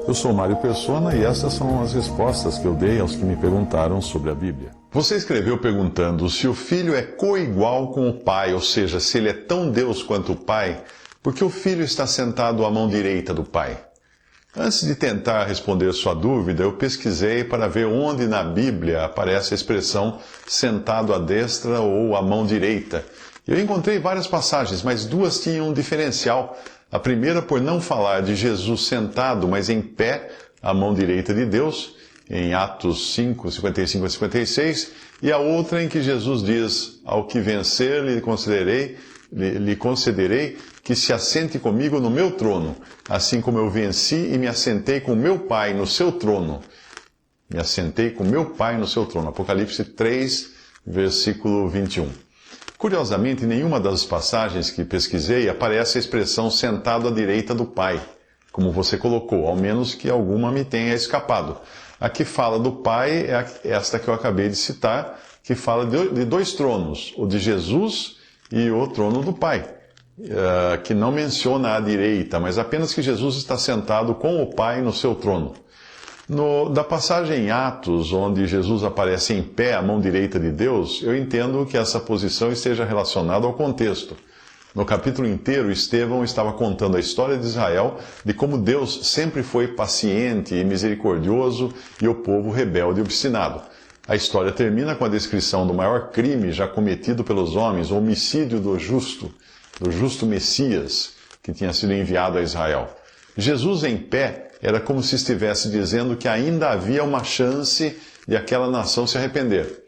Eu sou Mário Persona e essas são as respostas que eu dei aos que me perguntaram sobre a Bíblia. Você escreveu perguntando se o Filho é coigual com o Pai, ou seja, se ele é tão Deus quanto o Pai, porque o Filho está sentado à mão direita do Pai. Antes de tentar responder sua dúvida, eu pesquisei para ver onde na Bíblia aparece a expressão sentado à destra ou à mão direita. Eu encontrei várias passagens, mas duas tinham um diferencial. A primeira por não falar de Jesus sentado, mas em pé, à mão direita de Deus, em Atos 5, 55 a 56, e a outra em que Jesus diz, ao que vencer lhe concederei que se assente comigo no meu trono, assim como eu venci e me assentei com meu Pai no seu trono. Me assentei com meu Pai no seu trono. Apocalipse 3, versículo 21. Curiosamente, em nenhuma das passagens que pesquisei aparece a expressão sentado à direita do Pai, como você colocou, ao menos que alguma me tenha escapado. A que fala do Pai é esta que eu acabei de citar, que fala de dois tronos, o de Jesus e o trono do Pai, que não menciona a direita, mas apenas que Jesus está sentado com o Pai no seu trono. Da passagem em Atos, onde Jesus aparece em pé à mão direita de Deus, eu entendo que essa posição esteja relacionada ao contexto. No capítulo inteiro, Estevão estava contando a história de Israel, de como Deus sempre foi paciente e misericordioso e o povo rebelde e obstinado. A história termina com a descrição do maior crime já cometido pelos homens, o homicídio do justo Messias, que tinha sido enviado a Israel. Jesus em pé era como se estivesse dizendo que ainda havia uma chance de aquela nação se arrepender.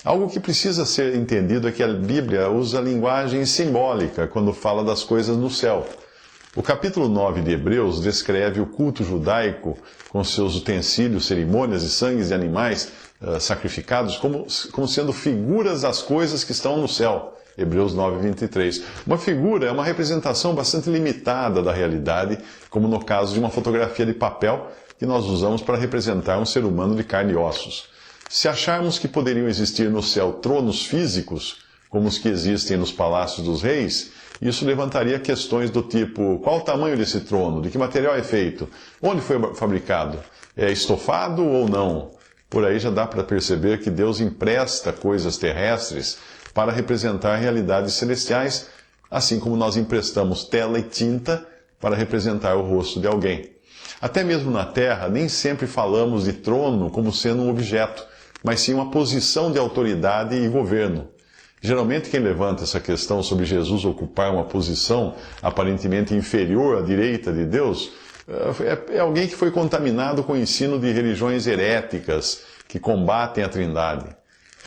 Algo que precisa ser entendido é que a Bíblia usa linguagem simbólica quando fala das coisas no céu. O capítulo 9 de Hebreus descreve o culto judaico com seus utensílios, cerimônias e sangues de animais sacrificados como sendo figuras das coisas que estão no céu. Hebreus 9, 23. Uma figura é uma representação bastante limitada da realidade, como no caso de uma fotografia de papel que nós usamos para representar um ser humano de carne e ossos. Se acharmos que poderiam existir no céu tronos físicos, como os que existem nos palácios dos reis, isso levantaria questões do tipo: qual o tamanho desse trono? De que material é feito? Onde foi fabricado? É estofado ou não? Por aí já dá para perceber que Deus empresta coisas terrestres para representar realidades celestiais, assim como nós emprestamos tela e tinta para representar o rosto de alguém. Até mesmo na Terra, nem sempre falamos de trono como sendo um objeto, mas sim uma posição de autoridade e governo. Geralmente quem levanta essa questão sobre Jesus ocupar uma posição aparentemente inferior à direita de Deus, é alguém que foi contaminado com o ensino de religiões heréticas que combatem a Trindade.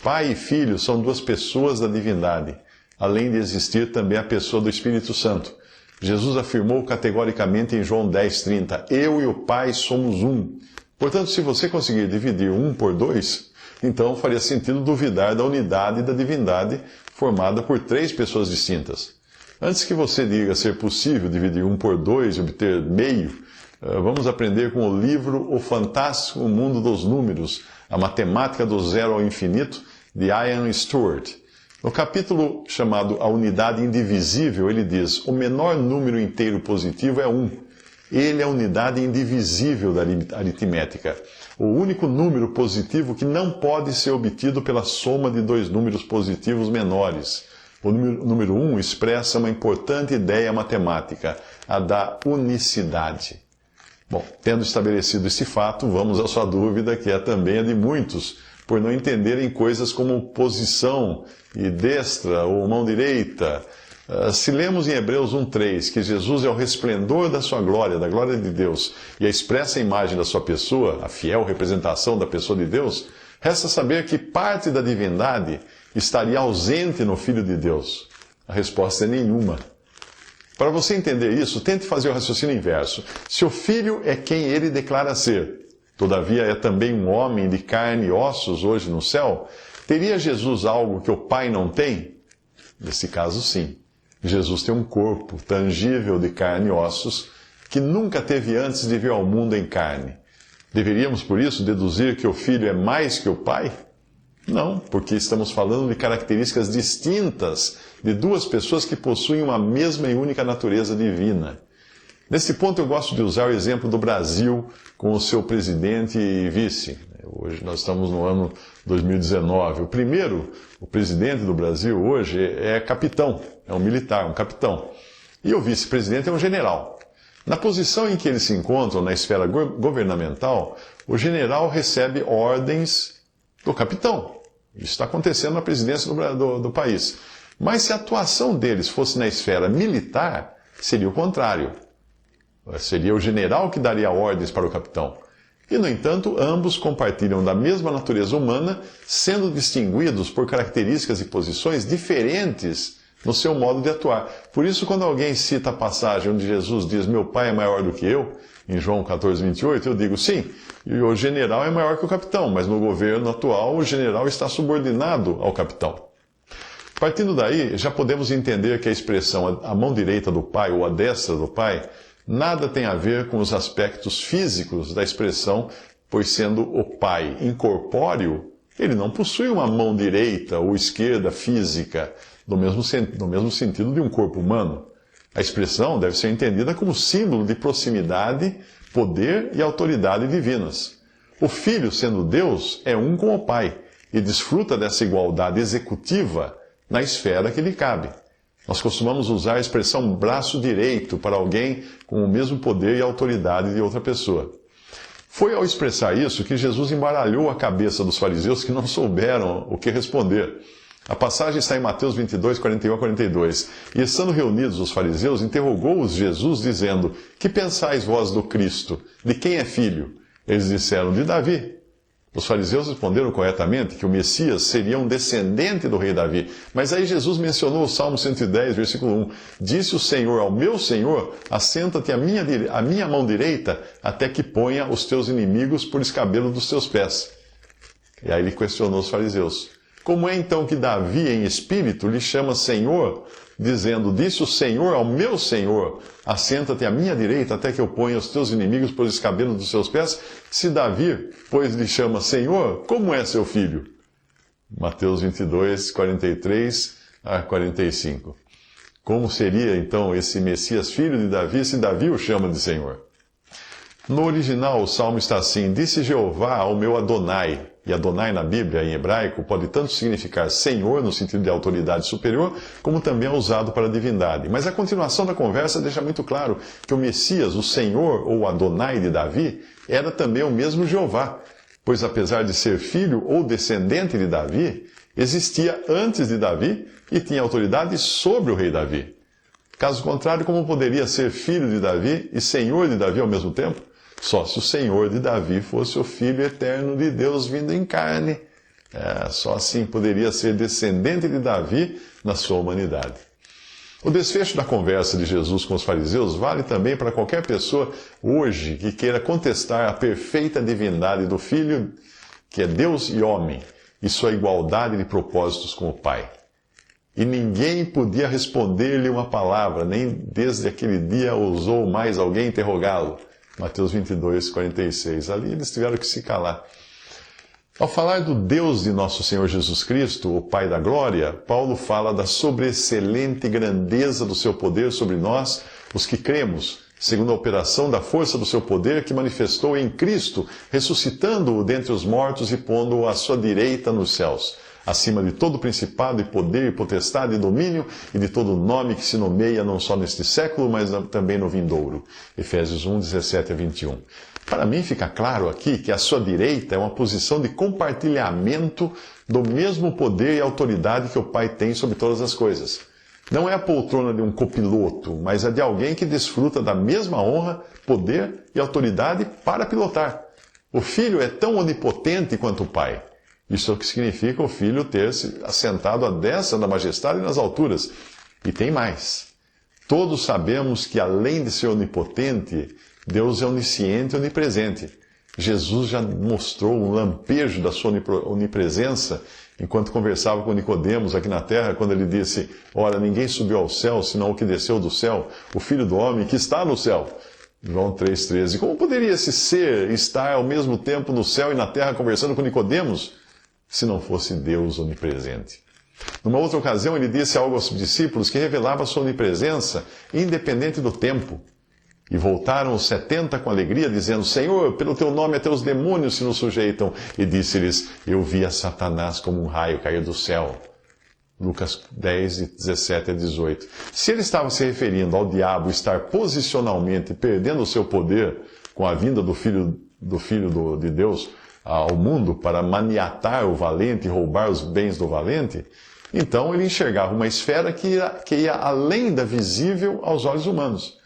Pai e Filho são duas pessoas da divindade, além de existir também a pessoa do Espírito Santo. Jesus afirmou categoricamente em João 10,30, eu e o Pai somos um. Portanto, se você conseguir dividir 1 por 2, então faria sentido duvidar da unidade da divindade formada por 3 pessoas distintas. Antes que você diga ser possível dividir 1 por 2 e obter meio, vamos aprender com o livro O Fantástico Mundo dos Números, a Matemática do Zero ao Infinito, de Ian Stewart. No capítulo chamado A Unidade Indivisível, ele diz, o menor número inteiro positivo é 1. Ele é a unidade indivisível da aritmética. O único número positivo que não pode ser obtido pela soma de 2 números positivos menores. O número 1 expressa uma importante ideia matemática, a da unicidade. Bom, tendo estabelecido esse fato, vamos à sua dúvida, que é também a de muitos, por não entenderem coisas como posição e destra ou mão direita. Se lemos em Hebreus 1,3 que Jesus é o resplendor da sua glória, da glória de Deus, e a expressa imagem da sua pessoa, a fiel representação da pessoa de Deus, resta saber que parte da divindade estaria ausente no Filho de Deus. A resposta é nenhuma. Para você entender isso, tente fazer o raciocínio inverso. Se o Filho é quem ele declara ser, todavia é também um homem de carne e ossos hoje no céu, teria Jesus algo que o Pai não tem? Nesse caso, sim. Jesus tem um corpo tangível de carne e ossos que nunca teve antes de vir ao mundo em carne. Deveríamos, por isso, deduzir que o Filho é mais que o Pai? Não, porque estamos falando de características distintas de duas pessoas que possuem uma mesma e única natureza divina. Nesse ponto eu gosto de usar o exemplo do Brasil com o seu presidente e vice. Hoje nós estamos no ano 2019. O presidente do Brasil hoje é capitão, é um militar, um capitão. E o vice-presidente é um general. Na posição em que eles se encontram na esfera governamental, o general recebe ordens do capitão. Isso está acontecendo na presidência do país. Mas se a atuação deles fosse na esfera militar, seria o contrário. Seria o general que daria ordens para o capitão. E, no entanto, ambos compartilham da mesma natureza humana, sendo distinguidos por características e posições diferentes no seu modo de atuar. Por isso, quando alguém cita a passagem onde Jesus diz, meu Pai é maior do que eu, em João 14, 28, eu digo, sim, e o general é maior que o capitão, mas no governo atual o general está subordinado ao capitão. Partindo daí, já podemos entender que a expressão a mão direita do Pai ou a destra do Pai nada tem a ver com os aspectos físicos da expressão, pois sendo o Pai incorpóreo, ele não possui uma mão direita ou esquerda física, no mesmo sentido de um corpo humano. A expressão deve ser entendida como símbolo de proximidade, poder e autoridade divinas. O Filho, sendo Deus, é um com o Pai e desfruta dessa igualdade executiva na esfera que lhe cabe. Nós costumamos usar a expressão braço direito para alguém com o mesmo poder e autoridade de outra pessoa. Foi ao expressar isso que Jesus embaralhou a cabeça dos fariseus que não souberam o que responder. A passagem está em Mateus 22, 41 a 42. E estando reunidos os fariseus, interrogou-os Jesus, dizendo, que pensais vós do Cristo? De quem é filho? Eles disseram, de Davi. Os fariseus responderam corretamente que o Messias seria um descendente do rei Davi. Mas aí Jesus mencionou o Salmo 110, versículo 1. Disse o Senhor ao meu Senhor, assenta-te à minha mão direita, até que ponha os teus inimigos por escabelo dos teus pés. E aí ele questionou os fariseus. Como é então que Davi, em espírito, lhe chama Senhor, dizendo, disse o Senhor ao meu Senhor, assenta-te à minha direita até que eu ponha os teus inimigos por escabelo dos seus pés? Se Davi, pois, lhe chama Senhor, como é seu filho? Mateus 22, 43 a 45. Como seria, então, esse Messias filho de Davi, se Davi o chama de Senhor? No original, o salmo está assim, disse Jeová ao meu Adonai. E Adonai na Bíblia, em hebraico, pode tanto significar Senhor, no sentido de autoridade superior, como também é usado para a divindade. Mas a continuação da conversa deixa muito claro que o Messias, o Senhor ou Adonai de Davi, era também o mesmo Jeová, pois apesar de ser filho ou descendente de Davi, existia antes de Davi e tinha autoridade sobre o rei Davi. Caso contrário, como poderia ser filho de Davi e Senhor de Davi ao mesmo tempo? Só se o Senhor de Davi fosse o Filho eterno de Deus vindo em carne. Só assim poderia ser descendente de Davi na sua humanidade. O desfecho da conversa de Jesus com os fariseus vale também para qualquer pessoa hoje que queira contestar a perfeita divindade do Filho, que é Deus e homem, e sua igualdade de propósitos com o Pai. E ninguém podia responder-lhe uma palavra, nem desde aquele dia ousou mais alguém interrogá-lo. Mateus 22, 46. Ali eles tiveram que se calar. Ao falar do Deus de nosso Senhor Jesus Cristo, o Pai da Glória, Paulo fala da sobreexcelente grandeza do seu poder sobre nós, os que cremos, segundo a operação da força do seu poder que manifestou em Cristo, ressuscitando-o dentre os mortos e pondo-o à sua direita nos céus, acima de todo principado e poder e potestade e domínio e de todo nome que se nomeia não só neste século, mas também no vindouro. Efésios 1, 17 a 21. Para mim fica claro aqui que a sua direita é uma posição de compartilhamento do mesmo poder e autoridade que o Pai tem sobre todas as coisas. Não é a poltrona de um copiloto, mas a de alguém que desfruta da mesma honra, poder e autoridade para pilotar. O Filho é tão onipotente quanto o Pai. Isso é o que significa o Filho ter se assentado à destra da majestade nas alturas. E tem mais. Todos sabemos que, além de ser onipotente, Deus é onisciente e onipresente. Jesus já mostrou um lampejo da sua onipresença enquanto conversava com Nicodemos aqui na terra, quando ele disse, ora, ninguém subiu ao céu, senão o que desceu do céu, o Filho do Homem que está no céu. João 3,13. Como poderia esse ser estar ao mesmo tempo no céu e na terra conversando com Nicodemos, se não fosse Deus onipresente? Numa outra ocasião, ele disse algo aos discípulos que revelava a sua onipresença independente do tempo. E voltaram os 70 com alegria, dizendo: Senhor, pelo teu nome até os demônios se nos sujeitam. E disse-lhes: Eu vi a Satanás como um raio cair do céu. Lucas 10, 17 a 18. Se ele estava se referindo ao diabo estar posicionalmente perdendo o seu poder com a vinda do Filho de Deus ao mundo para maniatar o valente e roubar os bens do valente, então ele enxergava uma esfera que ia além da visível aos olhos humanos.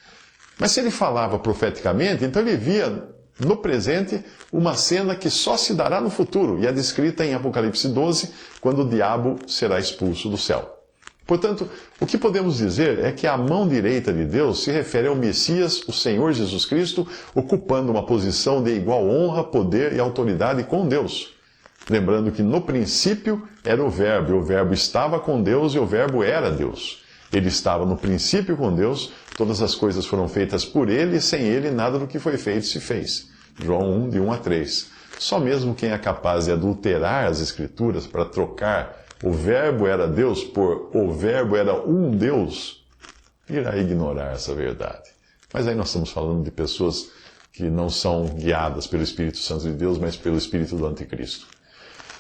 Mas se ele falava profeticamente, então ele via no presente uma cena que só se dará no futuro, e é descrita em Apocalipse 12, quando o diabo será expulso do céu. Portanto, o que podemos dizer é que a mão direita de Deus se refere ao Messias, o Senhor Jesus Cristo, ocupando uma posição de igual honra, poder e autoridade com Deus. Lembrando que no princípio era o Verbo, e o Verbo estava com Deus e o Verbo era Deus. Ele estava no princípio com Deus, todas as coisas foram feitas por ele, e sem ele nada do que foi feito se fez. João 1, de 1 a 3. Só mesmo quem é capaz de adulterar as Escrituras para trocar o Verbo era Deus por o Verbo era um Deus, irá ignorar essa verdade. Mas aí nós estamos falando de pessoas que não são guiadas pelo Espírito Santo de Deus, mas pelo Espírito do Anticristo.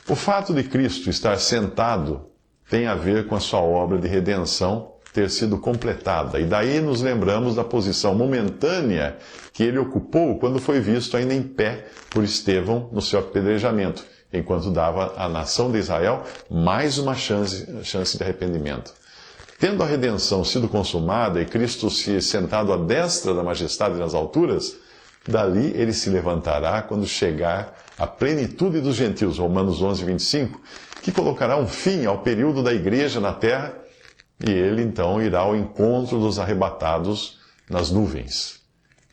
O fato de Cristo estar sentado tem a ver com a sua obra de redenção ter sido completada. E daí nos lembramos da posição momentânea que ele ocupou quando foi visto ainda em pé por Estevão no seu apedrejamento, enquanto dava à nação de Israel mais uma chance de arrependimento. Tendo a redenção sido consumada e Cristo se sentado à destra da majestade nas alturas, dali ele se levantará quando chegar à plenitude dos gentios, Romanos 11, 25, que colocará um fim ao período da igreja na terra, e ele então irá ao encontro dos arrebatados nas nuvens.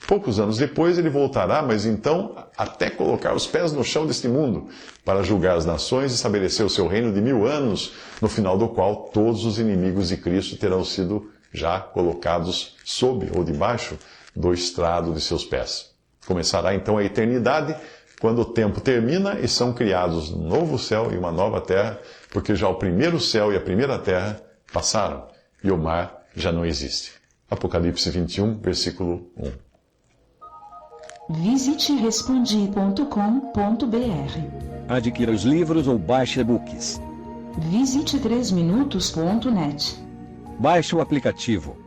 Poucos anos depois ele voltará, mas então até colocar os pés no chão deste mundo, para julgar as nações e estabelecer o seu reino de 1000 anos, no final do qual todos os inimigos de Cristo terão sido já colocados sob ou debaixo do estrado de seus pés. Começará então a eternidade, quando o tempo termina e são criados um novo céu e uma nova terra, porque já o primeiro céu e a primeira terra passaram e o mar já não existe. Apocalipse 21, versículo 1. Visite respondi.com.br. Adquira os livros ou baixe e-books. Visite 3minutos.net. Baixe o aplicativo.